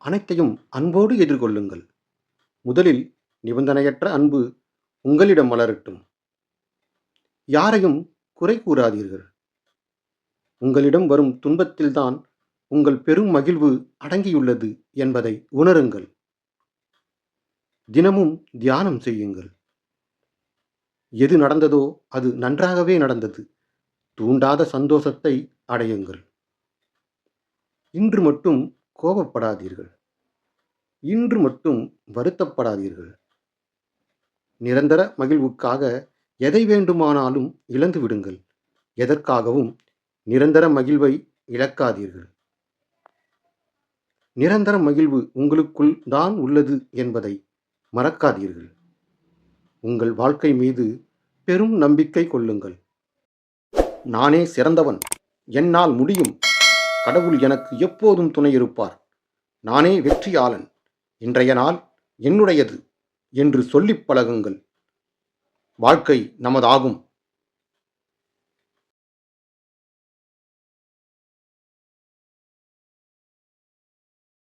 அனைத்தையும் அன்போடு எதிர்கொள்ளுங்கள். முதலில் நிபந்தனையற்ற அன்பு உங்களிடம் மலரட்டும். யாரையும் குறை கூறாதீர்கள். உங்களிடம் வரும் துன்பத்தில்தான் உங்கள் பெரும் மகிழ்வு அடங்கியுள்ளது என்பதை உணருங்கள். தினமும் தியானம் செய்யுங்கள். எது நடந்ததோ அது நன்றாகவே நடந்தது. தூண்டாத சந்தோஷத்தை அடையுங்கள். இன்று மட்டும் கோபப்படாதீர்கள். இன்று மட்டும் வருத்தப்படாதீர்கள். நிரந்தர மகிழ்வுக்காக எதை வேண்டுமானாலும் இழந்து விடுங்கள். எதற்காகவும் நிரந்தர மகிழ்வை இழக்காதீர்கள். நிரந்தர மகிழ்வு உங்களுக்குள் தான் உள்ளது என்பதை மறக்காதீர்கள். உங்கள் வாழ்க்கை மீது பெரும் நம்பிக்கை கொள்ளுங்கள். நானே சிறந்தவன், என்னால் முடியும், கடவுள் எனக்கு எப்போதும் துணை இருப்பார், நானே வெற்றியாளன், இன்றைய நாள் என்னுடையது என்று சொல்லிப் பழகுங்கள். வாழ்க்கை நமதாகும்.